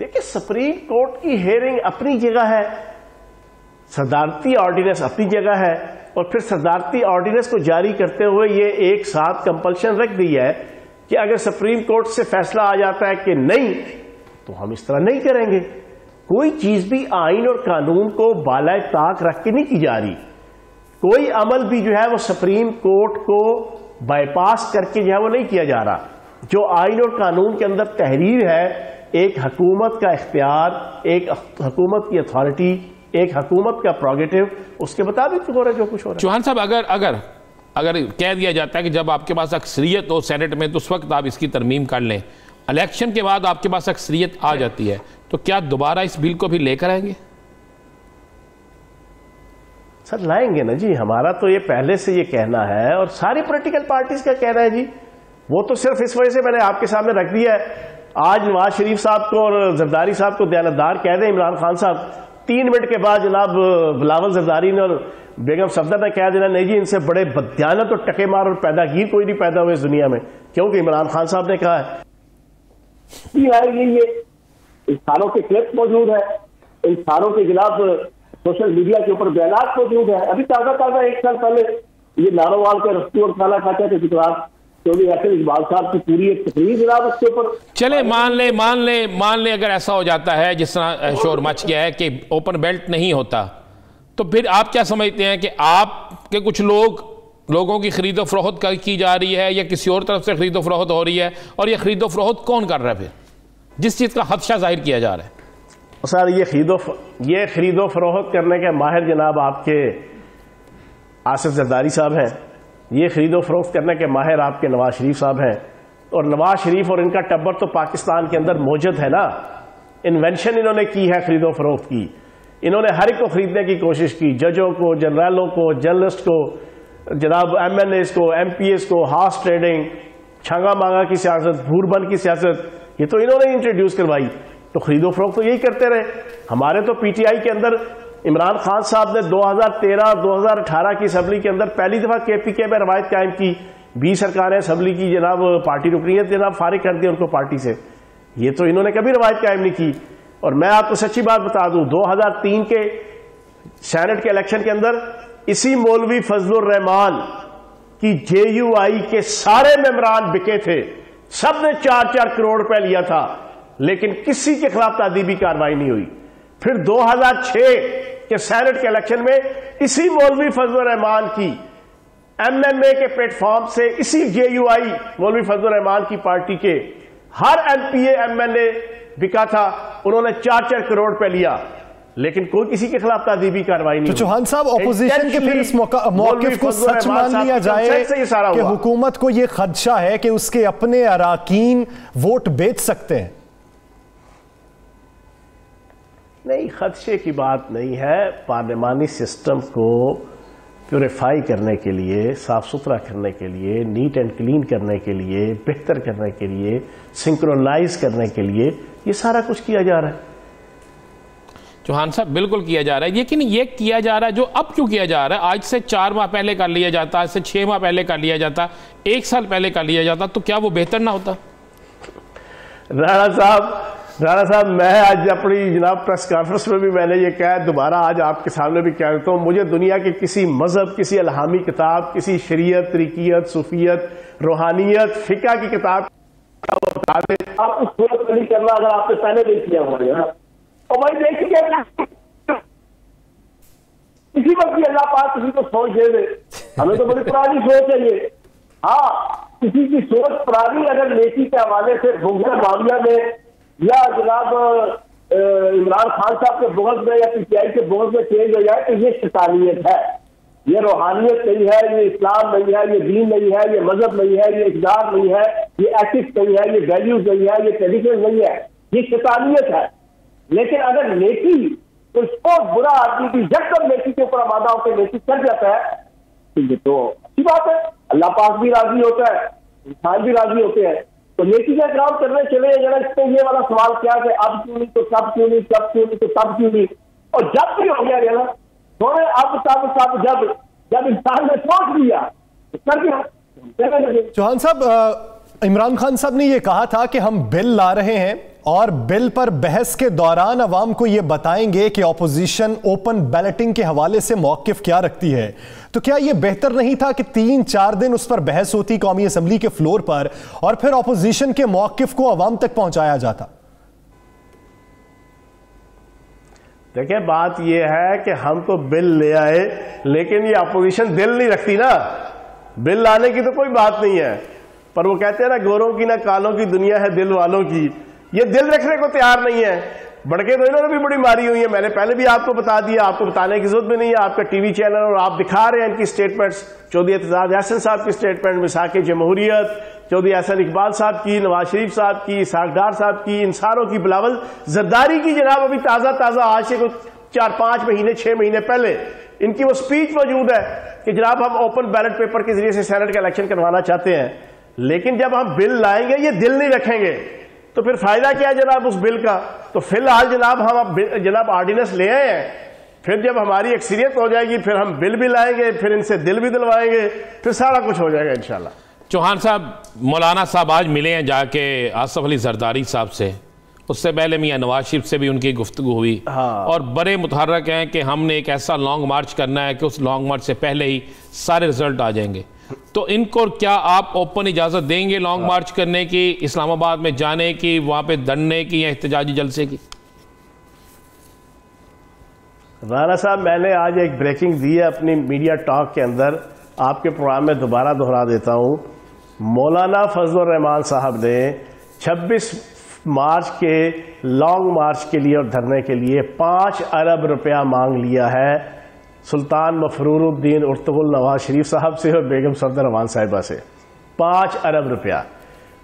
دیکھیں supreme court کی hearing اپنی جگہ ہے, صدارتی آرڈیننس اپنی جگہ ہے, اور پھر صدارتی آرڈیننس کو جاری کرتے ہوئے یہ ایک ساتھ کمپلشن رکھ دی ہے کہ اگر سپریم کورٹ سے فیصلہ آ جاتا ہے کہ نہیں تو ہم اس طرح نہیں کریں گے. کوئی چیز بھی آئین اور قانون کو بالائے طاق رکھ کے نہیں کی جا رہی. کوئی عمل بھی جو ہے وہ سپریم کورٹ کو بائی پاس کر کے جو ہے وہ نہیں کیا جا رہا. جو آئین اور قانون کے اندر تحریر ہے, ایک حکومت کا اختیار, ایک حکومت کی اتھارٹی, ایک حکومت کا پروگیٹو, اس کے مطابق ہو رہا ہے جو کچھ ہو رہا ہے. چوہان صاحب اگر کہہ دیا جاتا ہے کہ جب آپ کے پاس اکثریت ہو سینٹ میں تو اس وقت آپ اس کی ترمیم کر لیں, الیکشن کے بعد آپ کے پاس اکثریت آ جاتی ہے, تو کیا دوبارہ اس بل کو بھی لے کر آئیں گے؟ سر لائیں گے نا جی, ہمارا تو یہ پہلے سے یہ کہنا ہے اور ساری پولیٹیکل پارٹیز کا کہنا ہے جی. وہ تو صرف اس وجہ سے میں نے آپ کے سامنے رکھ دیا ہے. آج نواز شریف صاحب کو اور زرداری صاحب کو دیانتدار کہہ دیں, عمران خان صاحب 3 منٹ کے بعد جناب بلاول زرداری نے اور بیگم صفدر نے کہہ دینا نہیں جی ان سے بڑے بددیانت اور ٹکے مار اور پیدا گیر کوئی نہیں پیدا ہوئے اس دنیا میں, کیونکہ عمران خان صاحب نے کہا ہے. یہ انسانوں کے کلپس موجود ہیں, انسانوں کے خلاف سوشل میڈیا کے اوپر بیانات موجود ہیں. ابھی تازہ 1 سال پہلے یہ نارووال کے رستی اور کھانا کھاتے تھے گجرات, چودھری اقبال صاحب کی پوری ایک تقریر جناب اس کے اوپر. چلے مان لیں اگر ایسا ہو جاتا ہے جس طرح شور مچ گیا ہے کہ اوپن بیلٹ نہیں ہوتا, تو پھر آپ کیا سمجھتے ہیں کہ آپ کے کچھ لوگوں کی خرید و فروخت کی جا رہی ہے یا کسی اور طرف سے خرید و فروخت ہو رہی ہے, اور یہ خرید و فروخت کون کر رہا ہے پھر جس چیز کا خدشہ ظاہر کیا جا رہا ہے؟ سر یہ خرید و فروخت کرنے کے ماہر جناب آپ کے آصف زرداری صاحب ہیں, یہ خرید و فروخت کرنے کے ماہر آپ کے نواز شریف صاحب ہیں, اور نواز شریف اور ان کا ٹبر تو پاکستان کے اندر موجود ہے نا. انوینشن انہوں نے کی ہے خرید و فروخت کی, انہوں نے ہر ایک کو خریدنے کی کوشش کی, ججوں کو, جنرلوں کو, جرنلسٹ کو, جناب ایم این ایز کو, ایم پی ایز کو, ہارس ٹریڈنگ, چھانگا مانگا کی سیاست, بھور بن کی سیاست, یہ تو انہوں نے انٹروڈیوس کروائی. تو خرید و فروخت تو یہی کرتے رہے. ہمارے تو پی ٹی آئی کے اندر عمران خان صاحب نے 2013-2018 کی اسمبلی کے اندر پہلی دفعہ کے پی کے میں روایت قائم کی, 20 سرکاریں اسمبلی کی جناب پارٹی رکنیت جناب فارغ کر دی ان کو پارٹی سے. یہ تو انہوں نے کبھی روایت قائم نہیں کی. اور میں آپ کو سچی بات بتا دوں, 2003 کے سینٹ کے الیکشن کے اندر اسی مولوی فضل الرحمان کی جے یو آئی کے سارے ممبران بکے تھے, سب نے 4-4 کروڑ روپے لیا تھا, لیکن کسی کے خلاف تادیبی کارروائی نہیں ہوئی. پھر 2006 کے سینٹ کے الیکشن میں اسی مولوی فضل الرحمان کی ایم ایم اے کے پلیٹ فارم سے اسی جے یو آئی مولوی فضل الرحمان کی پارٹی کے ہر M P A M L A بکا تھا, انہوں نے 4-4 کروڑ روپے لیا, لیکن کوئی کسی کے خلاف تادیبی کارروائی نہیں. تو چوہان صاحب اپوزیشن کے پھر اس موقف کو سچ مان لیا جائے کہ حکومت کو یہ خدشہ ہے کہ اس کے اپنے اراکین ووٹ بیچ سکتے ہیں؟ نہیں, خدشے کی بات نہیں ہے. پارلیمانی سسٹم کو پیوریفائی کرنے کے لیے, صاف ستھرا کرنے کے لیے, نیٹ اینڈ کلین کرنے کے لیے, بہتر کرنے کے لیے, سنکرونائز کرنے کے لیے یہ سارا کچھ کیا جا رہا ہے. چوہان صاحب بالکل کیا جا رہا ہے, لیکن یہ کیا جا رہا ہے جو اب کیوں کیا جا رہا ہے؟ آج سے 4 ماہ پہلے کر لیا جاتا, آج سے 6 ماہ پہلے کر لیا جاتا, 1 سال پہلے کر لیا جاتا, تو کیا وہ بہتر نہ ہوتا؟ رانا صاحب میں آج اپنی جناب پریس کانفرنس میں بھی میں نے یہ کہا, دوبارہ آج آپ کے سامنے بھی کہہ دیتا ہوں, مجھے دنیا کے کسی مذہب, کسی الہامی کتاب, کسی شریعت, طریقیت, صوفیت, روحانیت, فقہ کی کتاب بتا دیں. آپ اس صورت نہیں کرنا اگر آپ نے پہلے نہیں کیا ہوا, اور بھائی دیکھیے کسی وقت بھی اللہ پاک کسی کو سوچ دے دے, ہمیں تو بڑی پرانی سوچ ہے یہ. ہاں, کسی کی سوچ پرانی اگر نیکی کے حوالے سے بغض معاملہ میں یا جناب عمران خان صاحب کے بغض میں یا پی ٹی آئی کے بغض میں چینج ہو جائے تو یہ شیطانیت ہے, یہ روحانیت نہیں ہے, یہ اسلام نہیں ہے, یہ دین نہیں ہے, یہ مذہب نہیں ہے, یہ اقدار نہیں ہے, یہ ایتھکس نہیں ہے, یہ ویلیوز نہیں ہے, یہ ٹریڈیشن نہیں ہے, یہ شیطانیت ہے. لیکن اگر نیکی کوئی بہت برا آدمی کی یکدم نیکی کے اوپر آمادہ ہو کے نیکی کر جاتا ہے تو یہ تو اچھی بات ہے, اللہ پاک بھی راضی ہوتا ہے, انسان بھی راضی ہوتے ہیں. تو نیکی کا احترام کرنے چلے ذرا اس پہ یہ والا سوال کیا کہ اب کیوں نہیں, تو تب کیوں نہیں, تب کیوں نہیں, تو تب کیوں نہیں, اور جب بھی ہو گیا نا تھوڑے اب تب جب انسان نے سوچ لیا تو کر دیا. چوہان صاحب, عمران خان صاحب نے یہ کہا تھا کہ ہم بل لا رہے ہیں اور بل پر بحث کے دوران عوام کو یہ بتائیں گے کہ اپوزیشن اوپن بیلٹنگ کے حوالے سے موقف کیا رکھتی ہے، تو کیا یہ بہتر نہیں تھا کہ 3-4 دن اس پر بحث ہوتی قومی اسمبلی کے فلور پر اور پھر اپوزیشن کے موقف کو عوام تک پہنچایا جاتا؟ دیکھیں بات یہ ہے کہ ہم تو بل لے آئے، لیکن یہ اپوزیشن دل نہیں رکھتی نا. بل لانے کی تو کوئی بات نہیں ہے، پر وہ کہتے ہیں نا گوروں کی نہ کالوں کی دنیا ہے دل والوں کی. یہ دل رکھنے کو تیار نہیں ہے. بڑکے تو انہوں نے بھی بڑی ماری ہوئی ہیں، میں نے پہلے بھی آپ کو بتا دیا، آپ کو بتانے کی ضرورت بھی نہیں ہے. آپ کا ٹی وی چینل اور آپ دکھا رہے ہیں ان کی سٹیٹمنٹس، چودھری اعتزاز احسن صاحب کی سٹیٹمنٹ، مساق جمہوریت، چودھری احسن اقبال صاحب کی، نواز شریف صاحب کی، اسحاق ڈار صاحب کی، ان ساروں کی، بلاول زرداری کی جناب ابھی تازہ آج سے 4-5 مہینے 6 مہینے پہلے ان کی وہ سپیچ موجود ہے کہ جناب ہم اوپن بیلٹ پیپر کے ذریعے سے سینٹ کا الیکشن کروانا چاہتے ہیں. لیکن جب ہم بل لائیں گے یہ دل نہیں رکھیں گے تو پھر فائدہ کیا ہے جناب اس بل کا؟ تو فی الحال جناب ہم جناب آرڈیننس لے آئے ہیں، پھر جب ہماری اکثریت ہو جائے گی پھر ہم بل بھی لائیں گے، پھر ان سے دل بھی دلوائیں گے، پھر سارا کچھ ہو جائے گا انشاءاللہ. چوہان صاحب، مولانا صاحب آج ملے ہیں جا کے آصف علی زرداری صاحب سے، اس سے پہلے میاں نواز شریف سے بھی ان کی گفتگو ہوئی اور بڑے متحرک ہیں کہ ہم نے ایک ایسا لانگ مارچ کرنا ہے کہ اس لانگ مارچ سے پہلے ہی سارے رزلٹ آ جائیں گے. تو ان کو کیا آپ اوپن اجازت دیں گے لانگ مارچ کرنے کی، اسلام آباد میں جانے کی، وہاں پہ دھرنے کی یا احتجاجی جلسے کی؟ رانا صاحب، میں نے آج ایک بریکنگ دی ہے اپنی میڈیا ٹاک کے اندر، آپ کے پروگرام میں دوبارہ دہرا دیتا ہوں. مولانا فضل الرحمان صاحب نے 26 مارچ کے لانگ مارچ کے لیے اور دھرنے کے لیے 5 ارب روپیہ مانگ لیا ہے سلطان مفرور الدین ارطغرل نواز شریف صاحب سے اور بیگم صفدر امان صاحبہ سے. 5 ارب روپیہ.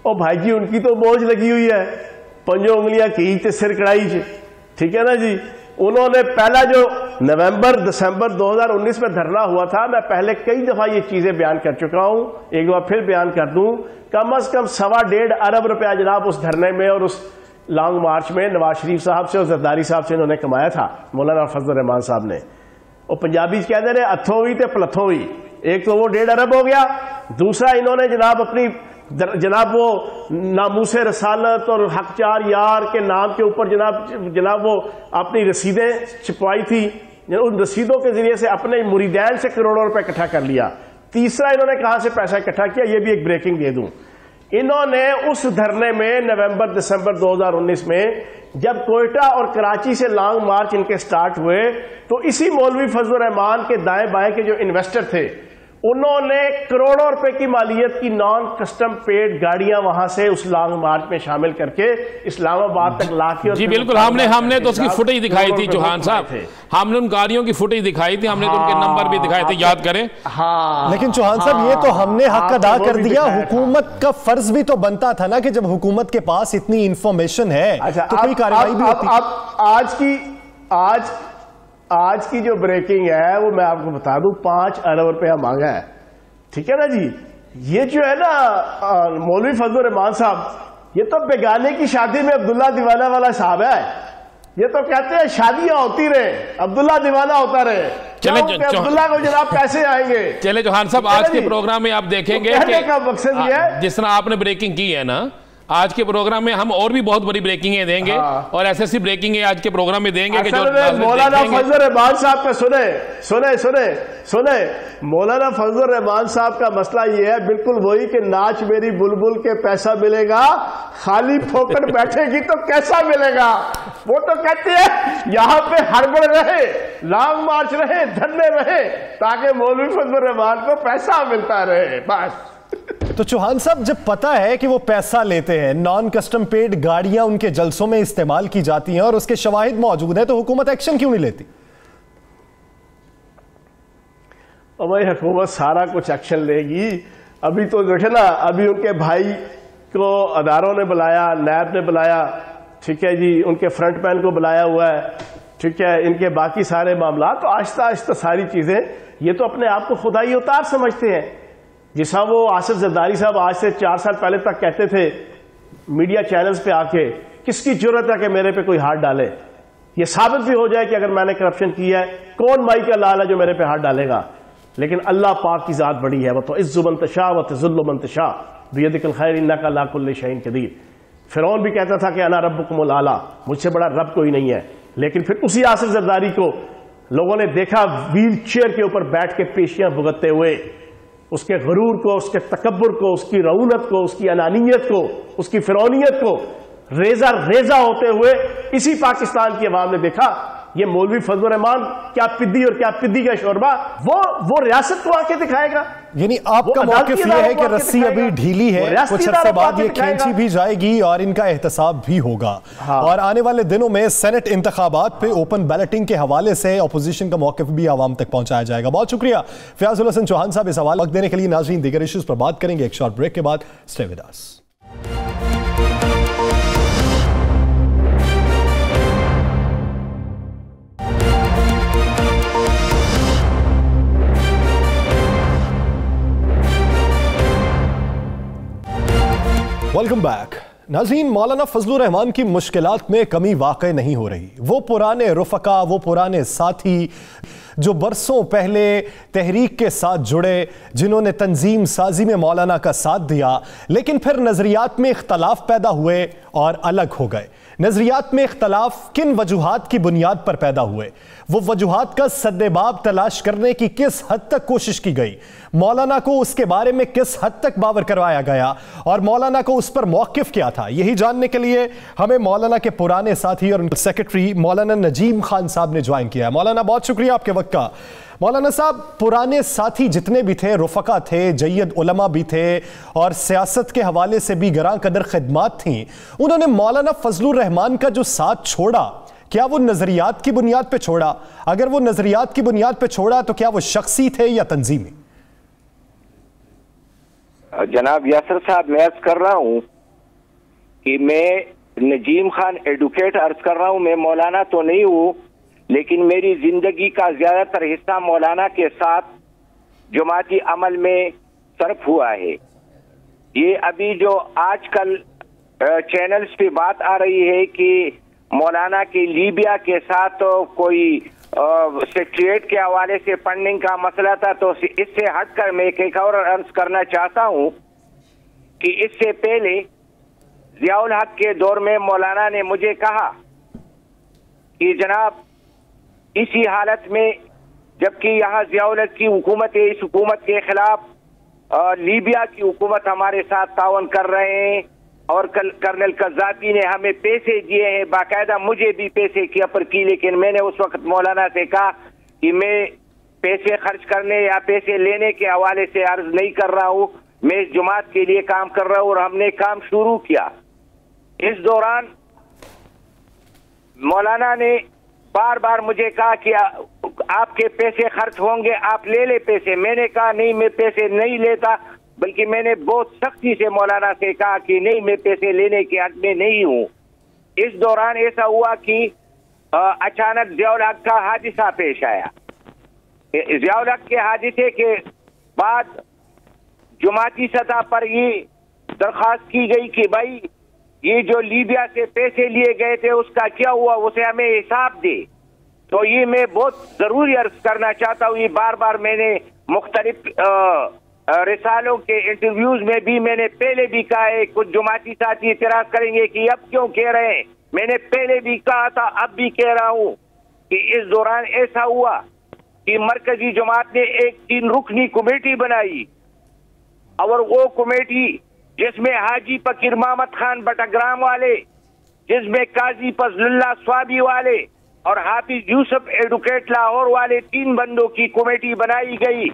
اور بھائی جی ان کی تو موج لگی ہوئی ہے، پنجوں انگلیاں کی تے سر کڑائی چ، ٹھیک ہے نا جی. انہوں نے پہلا جو نومبر دسمبر 2019 میں دھرنا ہوا تھا، میں پہلے کئی دفعہ یہ چیزیں بیان کر چکا ہوں، ایک بار پھر بیان کر دوں، کم از کم 1.25 ارب روپیہ جناب اس دھرنے میں اور اس لانگ مارچ میں نواز شریف صاحب سے اور زرداری صاحب سے انہوں نے کمایا تھا، مولانا فضل الرحمان صاحب نے. اور پنجابی کہتے ہیں اتھوں ہوئی تے پلتھوں ہوئی. ایک تو وہ 1.5 ارب ہو گیا، دوسرا انہوں نے جناب اپنی جناب وہ ناموس رسالت اور حق چار یار کے نام کے اوپر جناب وہ اپنی رسیدیں چھپوائی تھی، ان رسیدوں کے ذریعے سے اپنے مریدین سے کروڑوں روپے اکٹھا کر لیا. تیسرا انہوں نے کہاں سے پیسہ اکٹھا کیا، یہ بھی ایک بریکنگ دے دوں. انہوں نے اس دھرنے میں نومبر دسمبر 2019 میں جب کوئٹہ اور کراچی سے لانگ مارچ ان کے سٹارٹ ہوئے تو اسی مولوی فضل الرحمان کے دائیں بائیں کے جو انویسٹر تھے انہوں نے کروڑوں روپے کی مالیت کی نان کسٹم پیڈ گاڑیاں وہاں سے اس لانگ مارچ میں شامل کر کے اسلام آباد تک لا کے. جی بالکل، ہم نے تو اس کی فوٹیج دکھائی تھی چوہان صاحب، ہم نے ان گاڑیوں کی فوٹیج دکھائی تھی، ہم نے تو ان کے نمبر بھی دکھائے تھے، یاد کریں. لیکن چوہان صاحب یہ تو ہم نے حق ادا کر دیا، حکومت کا فرض بھی تو بنتا تھا نا کہ جب حکومت کے پاس اتنی انفارمیشن ہے تو کوئی کارروائی بھی ہوتی. آج کی جو بریکنگ ہے وہ میں آپ کو بتا دوں 5 ارب روپیہ مانگا ہے، ٹھیک ہے نا جی. یہ جو ہے نا مولوی فضل الرحمان صاحب، یہ تو بیگانے کی شادی میں عبداللہ دیوانہ والا صاحب ہے. یہ تو کہتے ہیں شادیاں ہوتی رہے، عبداللہ دیوانہ ہوتا رہے، عبداللہ کو جناب پیسے آئیں گے. چلے چوہان صاحب، آج کے پروگرام میں آپ دیکھیں گے کہ مقصد یہ ہے جس طرح آپ نے بریکنگ کی ہے نا، آج کے پروگرام میں ہم اور بھی بہت بڑی بریکنگیں دیں گے اور ایسی بریکنگیں آج کے پروگرام میں دیں گے کہ جو مولانا فضل الرحمان صاحب کا سنیں مولانا فضل الرحمان صاحب کا مسئلہ یہ ہے بالکل وہی کہ ناچ میری بلبل کے پیسہ ملے گا، خالی پھوکٹ بیٹھے گی تو کیسا ملے گا. وہ تو کہتے ہیں یہاں پہ ہڑبڑ رہے، لانگ مارچ رہے، دھرنے رہے تاکہ مولوی فضل الرحمان کو پیسہ ملتا رہے بس. تو چوہان صاحب جب پتا ہے کہ وہ پیسہ لیتے ہیں، نان کسٹم پیڈ گاڑیاں ان کے جلسوں میں استعمال کی جاتی ہیں اور اس کے شواہد موجود ہیں، تو حکومت ایکشن کیوں نہیں لیتی؟ بھائی حکومت سارا کچھ ایکشن لے گی. ابھی تو دیکھیں نا، ابھی ان کے بھائی کو اداروں نے بلایا، نیب نے بلایا، ٹھیک ہے جی، ان کے فرنٹ مین کو بلایا ہوا ہے، ٹھیک ہے، ان کے باقی سارے معاملات. تو آہستہ آہستہ ساری چیزیں، یہ تو اپنے آپ کو خدائی اوتار سمجھتے ہیں. جس طرح وہ آصف زرداری صاحب آج سے 4 سال پہلے تک کہتے تھے میڈیا چینلز پہ آ کے، کس کی جرت ہے کہ میرے پہ کوئی ہاتھ ڈالے، یہ ثابت بھی ہو جائے کہ اگر میں نے کرپشن کی ہے کون مائی کا لال ہے جو میرے پہ ہاتھ ڈالے گا. لیکن اللہ پاک کی ذات بڑی ہے، وہ تو عز من تشاء و تذل من تشاء بیدک الخیر انک علی کل شیء قدیر. فرعون بھی کہتا تھا کہ انا ربکم الاعلی، مجھ سے بڑا رب کوئی نہیں ہے، لیکن پھر اسی آصف زرداری کو لوگوں نے دیکھا ویل چیئر کے اوپر بیٹھ کے پیشیاں بھگتتے ہوئے، اس کے غرور کو، اس کے تکبر کو، اس کی رعونت کو، اس کی انانیت کو، اس کی فرعونیت کو ریزہ ریزہ ہوتے ہوئے اسی پاکستان کی عوام نے دیکھا۔ یہ مولوی فضل الرحمان کیا پدی اور کیا پدی کا شوربہ، وہ ریاست کو آ کے دکھائے گا۔ یعنی آپ کا موقف یہ ہے کہ رسی ابھی ڈھیلی ہے، کچھ عرصے بعد یہ کھینچی بھی جائے گی اور ان کا احتساب بھی ہوگا، اور آنے والے دنوں میں سینٹ انتخابات پہ اوپن بیلٹنگ کے حوالے سے اپوزیشن کا موقف بھی عوام تک پہنچایا جائے گا۔ بہت شکریہ فیاض الحسن چوہان صاحب اس حوالے وقت دینے کے لیے۔ ناظرین دیگر ایشوز پر بات کریں گے ایک شارٹ بریک کے بعد، stay with us. Welcome back. ناظرین، مولانا فضل الرحمان کی مشکلات میں کمی واقع نہیں ہو رہی۔ وہ پرانے رفقا، وہ پرانے ساتھی جو برسوں پہلے تحریک کے ساتھ جڑے، جنہوں نے تنظیم سازی میں مولانا کا ساتھ دیا، لیکن پھر نظریات میں اختلاف پیدا ہوئے اور الگ ہو گئے۔ نظریات میں اختلاف کن وجوہات کی بنیاد پر پیدا ہوئے؟ وہ وجوہات کا سدباب تلاش کرنے کی کس حد تک کوشش کی گئی؟ مولانا کو اس کے بارے میں کس حد تک باور کروایا گیا اور مولانا کو اس پر موقف کیا تھا؟ یہی جاننے کے لیے ہمیں مولانا کے پرانے ساتھی اور ان کے سیکرٹری مولانا نجیم خان صاحب نے جوائن کیا ہے۔ مولانا بہت شکریہ آپ کے وقت کا۔ مولانا صاحب، پرانے ساتھی جتنے بھی تھے، رفقا تھے، جید علماء بھی تھے اور سیاست کے حوالے سے بھی گراں قدر خدمات تھیں، انہوں نے مولانا فضل الرحمان کا جو ساتھ چھوڑا، کیا وہ نظریات کی بنیاد پہ چھوڑا؟ اگر وہ نظریات کی بنیاد پہ چھوڑا تو کیا وہ شخصی تھے یا تنظیمی؟ جناب یاسر صاحب، میں عرض کر رہا ہوں کہ میں نجیم خان ایڈوکیٹ عرض کر رہا ہوں، میں مولانا تو نہیں ہوں، لیکن میری زندگی کا زیادہ تر حصہ مولانا کے ساتھ جماعتی عمل میں صرف ہوا ہے۔ یہ ابھی جو آج کل چینلز پہ بات آ رہی ہے کہ مولانا کے لیبیا کے ساتھ کوئی سیکریٹریٹ کے حوالے سے فنڈنگ کا مسئلہ تھا، تو اس سے ہٹ کر میں ایک اور عرض کرنا چاہتا ہوں کہ اس سے پہلے ضیاء الحق کے دور میں مولانا نے مجھے کہا کہ جناب اسی حالت میں جبکہ یہاں ضیاء الحق کی حکومت ہے، اس حکومت کے خلاف لیبیا کی حکومت ہمارے ساتھ تعاون کر رہے ہیں، اور کرنل قذافی نے ہمیں پیسے دیے ہیں، باقاعدہ مجھے بھی پیسے کی اپر کی، لیکن میں نے اس وقت مولانا سے کہا کہ میں پیسے خرچ کرنے یا پیسے لینے کے حوالے سے عرض نہیں کر رہا ہوں، میں اس جماعت کے لیے کام کر رہا ہوں، اور ہم نے کام شروع کیا۔ اس دوران مولانا نے بار بار مجھے کہا کہ آپ کے پیسے خرچ ہوں گے، آپ لے لے پیسے۔ میں نے کہا نہیں، میں پیسے نہیں لیتا، بلکہ میں نے بہت سختی سے مولانا سے کہا کہ نہیں، میں پیسے لینے کے حق میں نہیں ہوں۔ اس دوران ایسا ہوا کہ اچانک ضیاء الحق کا حادثہ پیش آیا۔ ضیاء الحق کے حادثے کے بعد جماعتی سطح پر یہ درخواست کی گئی کہ بھائی یہ جو لیبیا سے پیسے لیے گئے تھے اس کا کیا ہوا، اسے ہمیں حساب دے۔ تو یہ میں بہت ضروری عرض کرنا چاہتا ہوں، یہ بار بار میں نے مختلف رسالوں کے انٹرویوز میں بھی میں نے پہلے بھی کہا ہے، کچھ جماعتی ساتھی اعتراض کریں گے کہ اب کیوں کہہ رہے ہیں، میں نے پہلے بھی کہا تھا، اب بھی کہہ رہا ہوں کہ اس دوران ایسا ہوا کہ مرکزی جماعت نے ایک 3 رکنی کمیٹی بنائی، اور وہ کمیٹی جس میں حاجی فقیر محمد خان بٹگرام والے، جس میں قاضی فضل اللہ سوابی والے اور حافظ یوسف ایڈوکیٹ لاہور والے 3 بندوں کی کمیٹی بنائی گئی،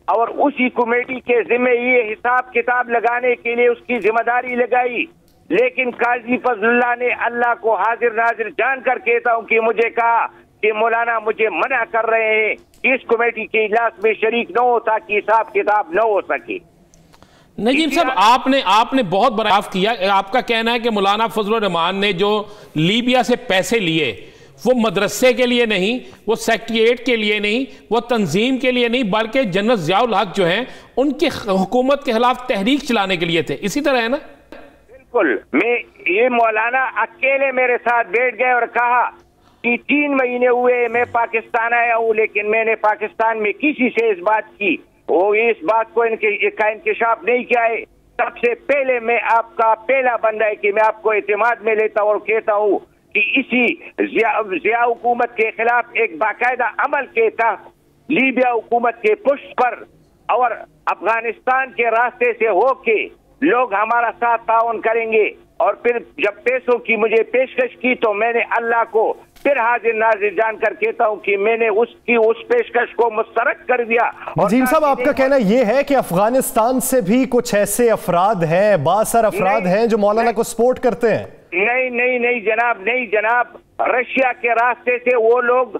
اور اسی کمیٹی کے ذمہ یہ حساب کتاب لگانے کے لیے اس کی ذمہ داری لگائی۔ لیکن قاضی فضل اللہ نے اللہ کو حاضر ناظر جان کر کہتا ہوں کہ مجھے کہا کہ مولانا مجھے منع کر رہے ہیں کہ اس کمیٹی کے اجلاس میں شریک نہ ہو تاکہ حساب کتاب نہ ہو سکے۔ نجیم صاحب، آپ نے بہت بڑا اعتراف کیا، آپ کا کہنا ہے کہ مولانا فضل الرحمان نے جو لیبیا سے پیسے لیے وہ مدرسے کے لیے نہیں، وہ سیکریٹریٹ کے لیے نہیں، وہ تنظیم کے لیے نہیں، بلکہ جنرل ضیاء الحق جو ہیں ان کی حکومت کے خلاف تحریک چلانے کے لیے تھے، اسی طرح ہے نا؟ بالکل، یہ مولانا اکیلے میرے ساتھ بیٹھ گئے اور کہا کہ 3 مہینے ہوئے میں پاکستان آیا ہوں، لیکن میں نے پاکستان میں کسی سے اس بات کی، وہ اس بات کو انکشاف نہیں کیا ہے سب سے پہلے میں آپ کا پہلا بندہ ہے کہ میں آپ کو اعتماد میں لیتا ہوں اور کہتا ہوں کہ اسی ضیاء حکومت کے خلاف ایک باقاعدہ عمل کے تحت لیبیا حکومت کے پشت پر اور افغانستان کے راستے سے ہو کے لوگ ہمارا ساتھ تعاون کریں گے. اور پھر جب پیسوں کی مجھے پیشکش کی تو میں نے اللہ کو پھر حاضر ناظر جان کر کہتا ہوں کہ میں نے اس پیشکش کو مسترد کر دیا. نجیم صاحب آپ کا کہنا یہ ہے کہ افغانستان سے بھی کچھ ایسے افراد ہیں، بااثر افراد ہیں جو مولانا کو سپورٹ کرتے ہیں؟ نہیں جناب، نہیں جناب. رشیا کے راستے سے وہ لوگ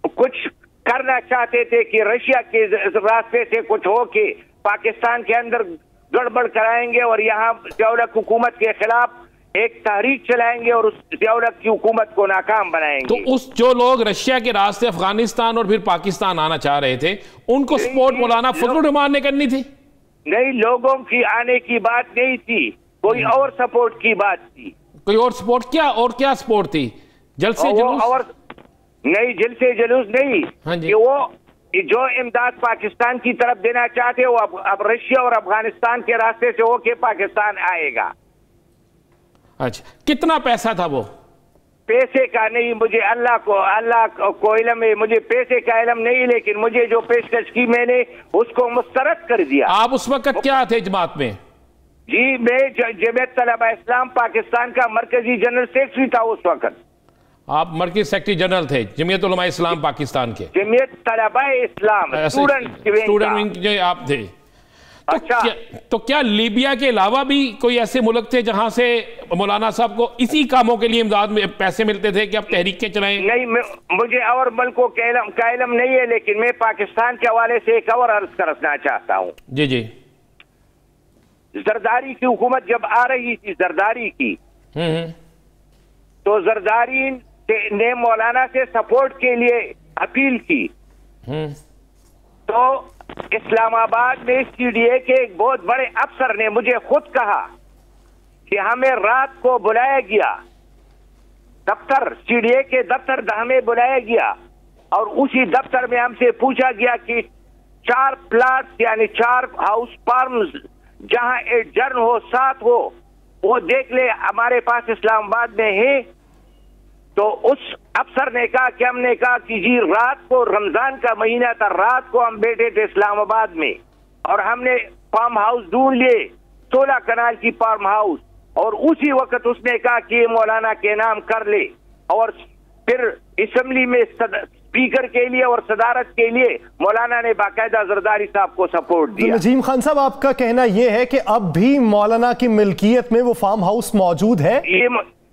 کچھ کرنا چاہتے تھے کہ رشیا کے راستے سے کچھ ہو کے پاکستان کے اندر گڑبڑ کرائیں گے اور یہاں ضیاء-ال-حق حکومت کے خلاف ایک تحریک چلائیں گے اور اس ضیاء-ال-حق کی حکومت کو ناکام بنائیں گے. تو جو لوگ رشیا کے راستے افغانستان اور پھر پاکستان آنا چاہ رہے تھے ان کو سپورٹ مولانا فضل الرحمان نے کرنی تھی؟ نہیں، لوگوں کی آنے کی بات نہیں تھی، کوئی اور سپورٹ کی بات تھی. کوئی اور سپورٹ کیا؟ اور کیا سپورٹ تھی؟ جلسے جلوس؟ اور نہیں، جلسے جلوس نہیں. ہاں جی. کہ وہ جو امداد پاکستان کی طرف دینا چاہتے وہ اب رشیا اور افغانستان کے راستے سے ہو کے پاکستان آئے گا. اچھا، کتنا پیسہ تھا وہ؟ پیسے کا نہیں، مجھے اللہ کو علم ہے، مجھے پیسے کا علم نہیں، لیکن مجھے جو پیشکش کی میں نے اس کو مسترد کر دیا. آپ اس وقت کیا تھے جماعت میں؟ جی، میں جمعیت طلبہ اسلام پاکستان کا مرکزی جنرل سیکرٹری تھا اس وقت. آپ مرکزی سیکرٹری جنرل تھے جمعیت علماء اسلام پاکستان کے؟ جمعیت طلبہ اسلام اسٹوڈنٹ ونگ جو آپ تھے. اچھا، تو کیا لیبیا کے علاوہ بھی کوئی ایسے ملک تھے جہاں سے مولانا صاحب کو اسی کاموں کے لیے امداد میں پیسے ملتے تھے کہ آپ تحریکیں چلائیں؟ نہیں، مجھے اور ملکوں کا علم نہیں ہے، لیکن میں پاکستان کے حوالے سے ایک اور عرض کرنا چاہتا ہوں. جی. زرداری کی حکومت جب آ رہی تھی، زرداری کی، تو زرداری نے مولانا سے سپورٹ کے لیے اپیل کی. تو اسلام آباد میں سی ڈی اے کے ایک بہت بڑے افسر نے مجھے خود کہا کہ ہمیں رات کو بلایا گیا دفتر، سی ڈی اے کے دفتر ہمیں بلایا گیا اور اسی دفتر میں ہم سے پوچھا گیا کہ 4 پلاٹ یعنی 4 ہاؤس فارمز جہاں ایڈجرن ہو، ساتھ ہو، وہ دیکھ لے، ہمارے پاس اسلام آباد میں ہے. تو اس افسر نے کہا کہ ہم نے کہا کہ جی رات کو، رمضان کا مہینہ تھا، رات کو ہم بیٹھے تھے اسلام آباد میں اور ہم نے فارم ہاؤس ڈھونڈ لیے، 16 کنال کی فارم ہاؤس، اور اسی وقت اس نے کہا کہ یہ مولانا کے نام کر لے. اور پھر اسمبلی میں اسپیکر کے لیے اور صدارت کے لیے مولانا نے باقاعدہ زرداری صاحب کو سپورٹ دیا. نجیم خان صاحب آپ کا کہنا یہ ہے کہ اب بھی مولانا کی ملکیت میں وہ فارم ہاؤس موجود ہے؟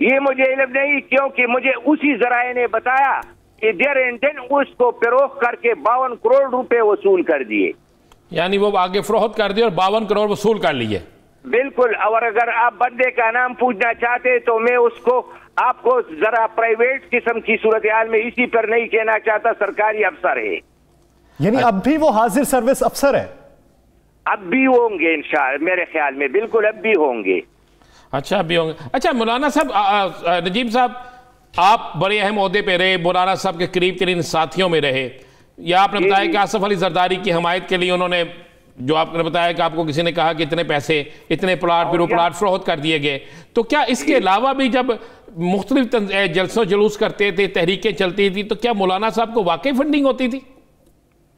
یہ مجھے علم نہیں، کیونکہ مجھے اسی ذرائع نے بتایا کہ دیر اینڈ دن اس کو فروخت کر کے 52 کروڑ روپے وصول کر دیے. یعنی وہ آگے فروخت کر دی اور 52 کروڑ وصول کر لیے؟ بالکل. اور اگر آپ بندے کا نام پوچھنا چاہتے تو میں اس کو آپ کو ذرا پرائیویٹ قسم کی صورتحال میں اسی پر نہیں کہنا چاہتا، سرکاری افسر ہے. یعنی اب بھی وہ حاضر سروس افسر ہے؟ اب بھی ہوں گے انشاءاللہ، میرے خیال میں بالکل اب بھی ہوں گے. اچھا، اب بھی ہوں گے. اچھا مولانا صاحب، نجیم صاحب آپ بڑے اہم عہدے پہ رہے، مولانا صاحب کے قریب ترین ساتھیوں میں رہے، یا آپ نے بتایا کہ آصف علی زرداری کی حمایت کے لیے انہوں نے، جو آپ نے بتایا کہ آپ کو کسی نے کہا کہ اتنے پیسے، اتنے پلاٹ، پھر وہ پلاٹ فروخت کر دیے گئے. تو کیا اس کے علاوہ بھی جب مختلف جلسوں جلوس کرتے تھے، تحریکیں چلتی تھی، تو کیا مولانا صاحب کو واقعی فنڈنگ ہوتی تھی؟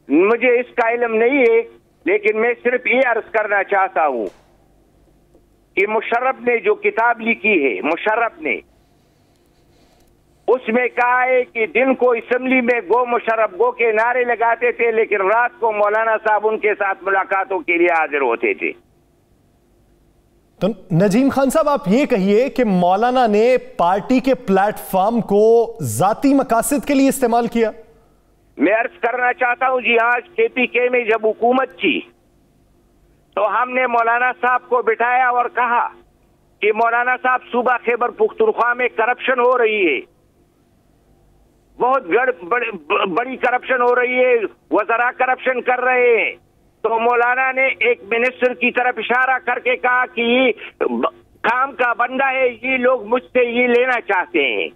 مجھے اس کا علم نہیں ہے، لیکن میں صرف یہ عرض کرنا چاہتا ہوں کہ مشرف نے جو کتاب لکھی ہے، مشرف نے اس میں کہا ہے کہ دن کو اسمبلی میں گو مشرف گو کے نعرے لگاتے تھے، لیکن رات کو مولانا صاحب ان کے ساتھ ملاقاتوں کے لیے حاضر ہوتے تھے. تو نجیم خان صاحب آپ یہ کہیے کہ مولانا نے پارٹی کے پلیٹ فارم کو ذاتی مقاصد کے لیے استعمال کیا؟ میں عرض کرنا چاہتا ہوں جی، آج کے پی کے میں جب حکومت تھی تو ہم نے مولانا صاحب کو بٹھایا اور کہا کہ مولانا صاحب صوبہ خیبر پختونخوا میں کرپشن ہو رہی ہے، بہت بڑی کرپشن ہو رہی ہے، وزراء کرپشن کر رہے ہیں. تو مولانا نے ایک منسٹر کی طرف اشارہ کر کے کہا کہ یہ کام کا بندہ ہے، یہ لوگ مجھ سے یہ لینا چاہتے ہیں.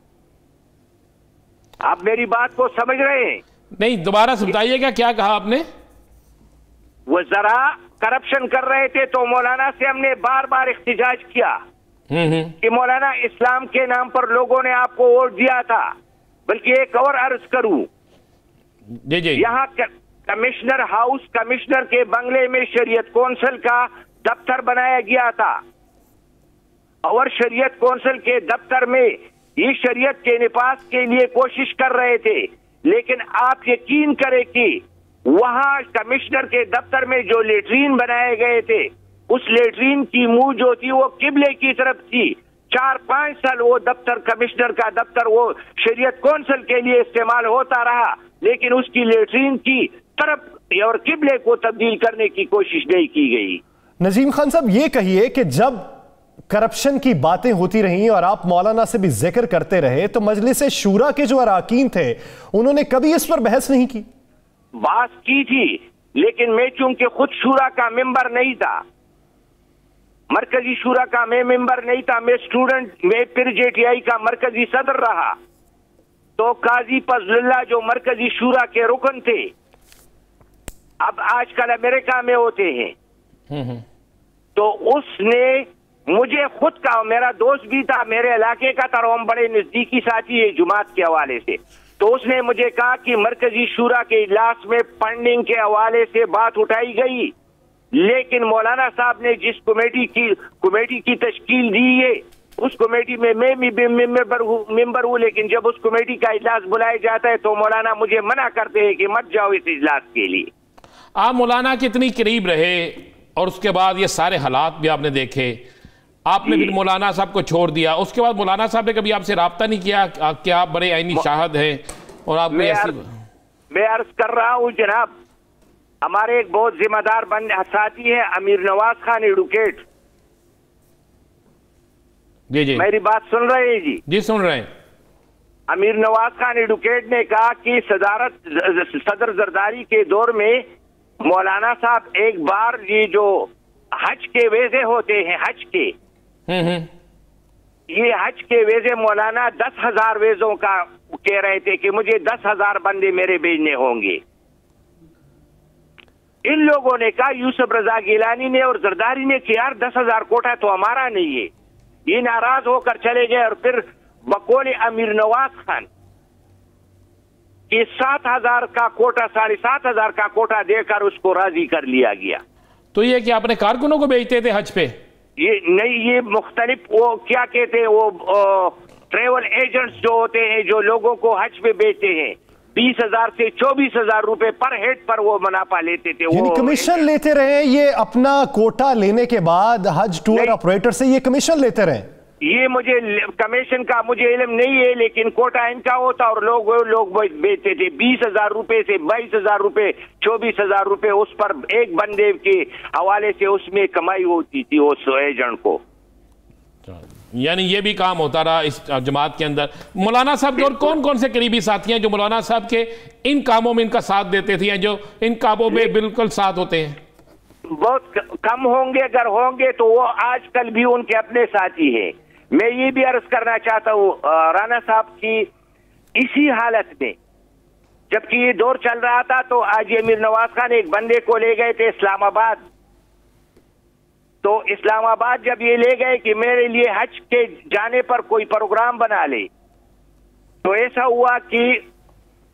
آپ میری بات کو سمجھ رہے ہیں؟ نہیں، دوبارہ سمجھائیے گا، کیا کہا آپ نے؟ وزراء کرپشن کر رہے تھے تو مولانا سے ہم نے بار بار احتجاج کیا کہ مولانا اسلام کے نام پر لوگوں نے آپ کو ووٹ دیا تھا. بلکہ ایک اور عرض کروں, یہاں کمشنر ہاؤس, کمشنر کے بنگلے میں شریعت کونسل کا دفتر بنایا گیا تھا, اور شریعت کونسل کے دفتر میں یہ شریعت کے نفاذ کے لیے کوشش کر رہے تھے. لیکن آپ یقین کریں کہ وہاں کمشنر کے دفتر میں جو لیٹرین بنائے گئے تھے, اس لیٹرین کی منہ جو تھی وہ قبلے کی طرف تھی. 4-5 سال وہ دفتر, کمشنر کا دفتر وہ شریعت کونسل کے لیے استعمال ہوتا رہا, لیکن اس کی لیٹرین کی طرف اور قبلے کو تبدیل کرنے کی کوشش نہیں کی گئی. نظیم خان صاحب, یہ کہیے کہ جب کرپشن کی باتیں ہوتی رہیں اور آپ مولانا سے بھی ذکر کرتے رہے, تو مجلس شورا کے جو اراکین تھے انہوں نے کبھی اس پر بحث نہیں کی؟ بات کی تھی, لیکن میں چونکہ خود شورا کا ممبر نہیں تھا, مرکزی شورا کا میں ممبر نہیں تھا, میں پھر جے ٹی آئی کا مرکزی صدر رہا, تو قاضی فضل اللہ جو مرکزی شورا کے رکن تھے, اب آج کل امریکہ میں ہوتے ہیں, تو اس نے مجھے خود کا, میرا دوست بھی تھا, میرے علاقے کا تھا, اور ہم بڑے نزدیکی ساتھی ہیں جماعت کے حوالے سے, تو اس نے مجھے کہا کہ مرکزی شورا کے اجلاس میں فنڈنگ کے حوالے سے بات اٹھائی گئی, لیکن مولانا صاحب نے جس کمیٹی کی تشکیل دی ہے, اس کمیٹی میں بھی ممبر ہوں, لیکن جب اس کمیٹی کا اجلاس بلایا جاتا ہے تو مولانا مجھے منع کرتے ہیں کہ مت جاؤ اس اجلاس کے لیے. آپ مولانا کتنی قریب رہے, اور اس کے بعد یہ سارے حالات بھی آپ نے دیکھے, آپ نے بھی مولانا صاحب کو چھوڑ دیا, اس کے بعد مولانا صاحب نے کبھی آپ سے رابطہ نہیں کیا کہ آپ بڑے عینی شاہد ہیں اور آپ میں عرض کر رہا ہوں جناب, ہمارے ایک بہت ذمہ دار ساتھی ہیں امیر نواز خان ایڈوکیٹ, جی میری بات سن رہے ہیں؟ جی سن رہے ہیں. امیر نواز خان ایڈوکیٹ نے کہا کہ صدر زرداری کے دور میں مولانا صاحب ایک بار یہ جو حج کے ویزے ہوتے ہیں, حج کے یہ حج کے ویزے مولانا 10,000 ویزوں کا کہہ رہے تھے کہ مجھے 10,000 بندے میرے بھیجنے ہوں گے. ان لوگوں نے کہا, یوسف رضا گیلانی نے اور زرداری نے کہ یار 10,000 کوٹا تو ہمارا نہیں ہے. یہ ناراض ہو کر چلے گئے, اور پھر بقول امیر نواز خان کہ 7,000 کا کوٹا, 7,500 کا کوٹا دے کر اس کو راضی کر لیا گیا. تو یہ کہ اپنے کارکنوں کو بھیجتے تھے حج پہ؟ یہ نہیں, یہ مختلف وہ کیا کہتے ہیں, وہ ٹریول ایجنٹس جو ہوتے ہیں جو لوگوں کو حج پہ بھیجتے ہیں, 20,000 سے 24,000 روپے پر ہیڈ پر وہ منافع لیتے تھے. یعنی کمیشن لیتے رہے, یہ اپنا کوٹا لینے کے بعد حج ٹور آپریٹر سے یہ کمیشن لیتے رہے؟ یہ مجھے کمیشن کا مجھے علم نہیں ہے, لیکن کوٹا ان کا ہوتا, اور لوگ بیچتے تھے 20,000 روپے سے 22,000 روپے 24,000 روپے, اس پر ایک بندے کے حوالے سے اس میں کمائی ہوتی تھی اس ایجنٹ کو. یعنی یہ بھی کام ہوتا رہا اس جماعت کے اندر. مولانا صاحب کے اور کون کون سے قریبی ساتھی ہیں جو مولانا صاحب کے ان کاموں میں ان کا ساتھ دیتے تھے, جو ان کاموں میں بالکل ساتھ ہوتے ہیں؟ بہت کم ہوں گے, اگر ہوں گے تو وہ آج کل بھی ان کے اپنے ساتھی ہیں. میں یہ بھی عرض کرنا چاہتا ہوں رانا صاحب کی اسی حالت میں جبکہ یہ دور چل رہا تھا, تو آج امیر نواز خان ایک بندے کو لے گئے تھے اسلام آباد, تو اسلام آباد جب یہ لے گئے کہ میرے لیے حج کے جانے پر کوئی پروگرام بنا لے, تو ایسا ہوا کہ